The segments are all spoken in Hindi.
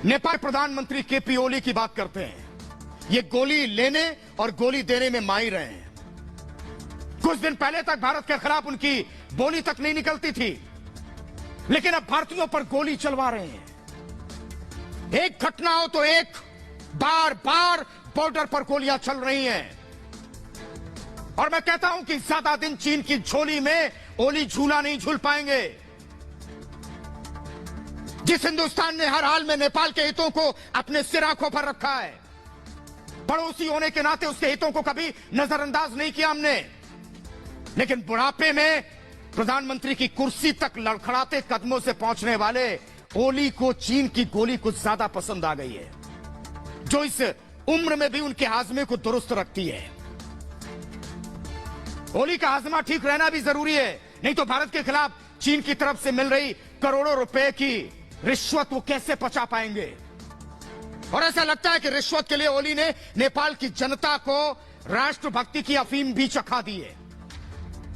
नेपाल प्रधानमंत्री केपी ओली की बात करते हैं। ये गोली लेने और गोली देने में माहिर हैं। कुछ दिन पहले तक भारत के खिलाफ उनकी बोली तक नहीं निकलती थी, लेकिन अब भारतीयों पर गोली चलवा रहे हैं। एक घटना हो तो एक बार बार बॉर्डर पर गोलियां चल रही हैं। और मैं कहता हूं कि ज्यादा दिन चीन की झोली में ओली झूला नहीं झूल पाएंगे। जिस हिंदुस्तान ने हर हाल में नेपाल के हितों को अपने सिर आंखों पर रखा है, पड़ोसी होने के नाते उसके हितों को कभी नजरअंदाज नहीं किया हमने, लेकिन बुढ़ापे में प्रधानमंत्री की कुर्सी तक लड़खड़ाते कदमों से पहुंचने वाले ओली को चीन की गोली कुछ ज्यादा पसंद आ गई है, जो इस उम्र में भी उनके हाजमे को दुरुस्त रखती है। ओली का हाजमा ठीक रहना भी जरूरी है, नहीं तो भारत के खिलाफ चीन की तरफ से मिल रही करोड़ों रुपए की रिश्वत वो कैसे पचा पाएंगे। और ऐसा लगता है कि रिश्वत के लिए ओली ने नेपाल की जनता को राष्ट्रभक्ति की अफीम भी चखा दी है,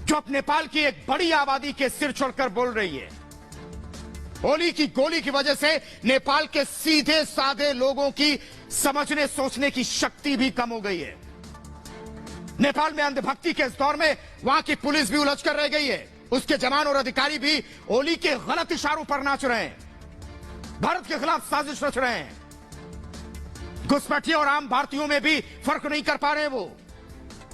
जो अब नेपाल की एक बड़ी आबादी के सिर छोड़कर बोल रही है। ओली की गोली की वजह से नेपाल के सीधे साधे लोगों की समझने सोचने की शक्ति भी कम हो गई है। नेपाल में अंधभक्ति के इस दौर में वहां की पुलिस भी उलझकर रह गई है। उसके जवान और अधिकारी भी ओली के गलत इशारों पर नाच रहे हैं, भारत के खिलाफ साजिश रच रहे हैं। घुसपैठियों और आम भारतीयों में भी फर्क नहीं कर पा रहे वो,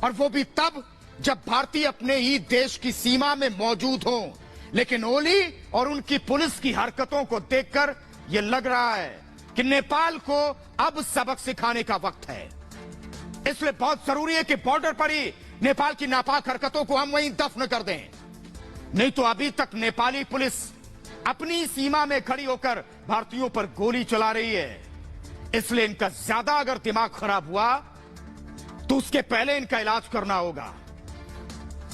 और वो भी तब जब भारतीय अपने ही देश की सीमा में मौजूद हों। लेकिन ओली और उनकी पुलिस की हरकतों को देखकर यह लग रहा है कि नेपाल को अब सबक सिखाने का वक्त है। इसलिए बहुत जरूरी है कि बॉर्डर पर ही नेपाल की नापाक हरकतों को हम वहीं दफन कर दें, नहीं तो अभी तक नेपाली पुलिस अपनी सीमा में खड़ी होकर भारतीयों पर गोली चला रही है। इसलिए इनका ज्यादा अगर दिमाग खराब हुआ तो उसके पहले इनका इलाज करना होगा।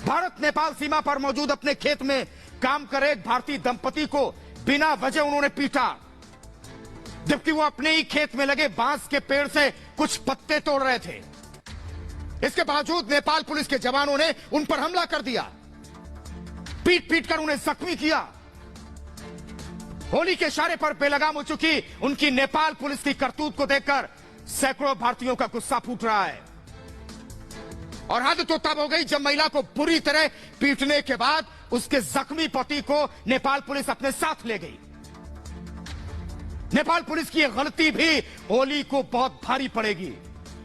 भारत नेपाल सीमा पर मौजूद अपने खेत में काम कर रहे एक भारतीय दंपति को बिना वजह उन्होंने पीटा, जबकि वो अपने ही खेत में लगे बांस के पेड़ से कुछ पत्ते तोड़ रहे थे। इसके बावजूद नेपाल पुलिस के जवानों ने उन पर हमला कर दिया, पीट पीट कर उन्हें जख्मी किया। ओली के इशारे पर बेलगाम हो चुकी उनकी नेपाल पुलिस की करतूत को देखकर सैकड़ों भारतीयों का गुस्सा फूट रहा है। और हद तो तब हो गई जब महिला को बुरी तरह पीटने के बाद उसके जख्मी पति को नेपाल पुलिस अपने साथ ले गई। नेपाल पुलिस की यह गलती भी ओली को बहुत भारी पड़ेगी,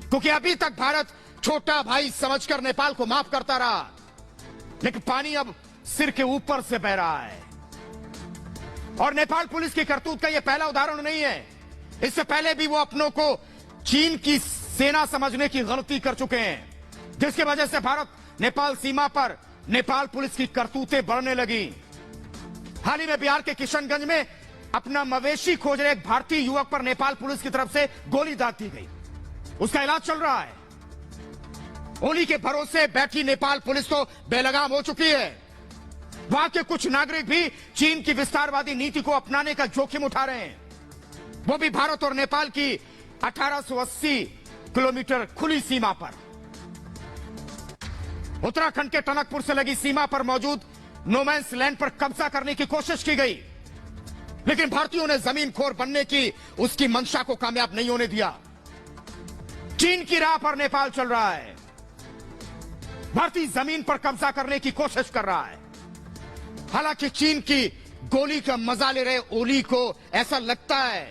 क्योंकि अभी तक भारत छोटा भाई समझकर नेपाल को माफ करता रहा, लेकिन पानी अब सिर के ऊपर से बह रहा है। और नेपाल पुलिस की करतूत का यह पहला उदाहरण नहीं है। इससे पहले भी वो अपनों को चीन की सेना समझने की गलती कर चुके हैं, जिसकी वजह से भारत नेपाल सीमा पर नेपाल पुलिस की करतूतें बढ़ने लगी। हाल ही में बिहार के किशनगंज में अपना मवेशी खोज रहे एक भारतीय युवक पर नेपाल पुलिस की तरफ से गोली दाग दी गई, उसका इलाज चल रहा है। ओली के भरोसे बैठी नेपाल पुलिस तो बेलगाम हो चुकी है। वहां के कुछ नागरिक भी चीन की विस्तारवादी नीति को अपनाने का जोखिम उठा रहे हैं, वो भी भारत और नेपाल की 1880 किलोमीटर खुली सीमा पर। उत्तराखंड के टनकपुर से लगी सीमा पर मौजूद नोमैंस लैंड पर कब्जा करने की कोशिश की गई, लेकिन भारतीयों ने जमीन खोर बनने की उसकी मंशा को कामयाब नहीं होने दिया। चीन की राह पर नेपाल चल रहा है, भारतीय जमीन पर कब्जा करने की कोशिश कर रहा है। हालांकि चीन की गोली का मजा ले रहे ओली को ऐसा लगता है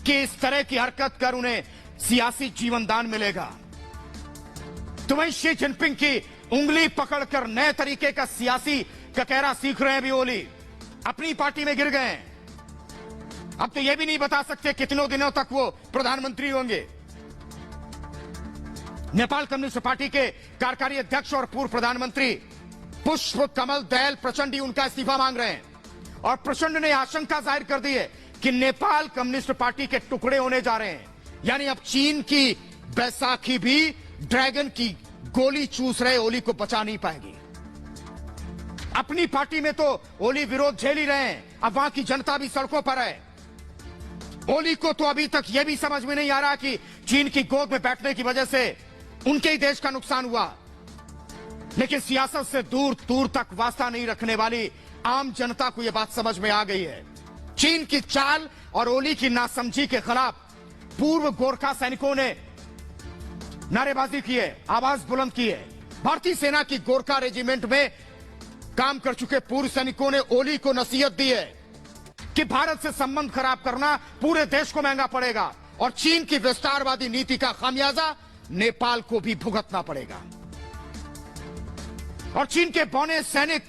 कि इस तरह की हरकत कर उन्हें सियासी जीवनदान मिलेगा। तो वहीं शी जिनपिंग की उंगली पकड़कर नए तरीके का सियासी ककहरा सीख रहे हैं भी ओली। अपनी पार्टी में गिर गए हैं, अब तो यह भी नहीं बता सकते कितनों दिनों तक वो प्रधानमंत्री होंगे। नेपाल कम्युनिस्ट पार्टी के कार्यकारी अध्यक्ष और पूर्व प्रधानमंत्री पुष्प कमल दयाल प्रचंड उनका इस्तीफा मांग रहे हैं, और प्रचंड ने आशंका जाहिर कर दी है कि नेपाल कम्युनिस्ट पार्टी के टुकड़े होने जा रहे हैं। यानी अब चीन की बैसाखी भी ड्रैगन की गोली चूस रहे ओली को बचा नहीं पाएगी। अपनी पार्टी में तो ओली विरोध झेल ही रहे हैं, अब वहां की जनता भी सड़कों पर है। ओली को तो अभी तक यह भी समझ में नहीं आ रहा कि चीन की गोद में बैठने की वजह से उनके ही देश का नुकसान हुआ, लेकिन सियासत से दूर दूर तक वास्ता नहीं रखने वाली आम जनता को यह बात समझ में आ गई है चीन की चाल और ओली की नासमझी के खिलाफ पूर्व गोरखा सैनिकों ने नारेबाजी की है, आवाज बुलंद की है। भारतीय सेना की गोरखा रेजिमेंट में काम कर चुके पूर्व सैनिकों ने ओली को नसीहत दी है कि भारत से संबंध खराब करना पूरे देश को महंगा पड़ेगा और चीन की विस्तारवादी नीति का खामियाजा नेपाल को भी भुगतना पड़ेगा। और चीन के बौने सैनिक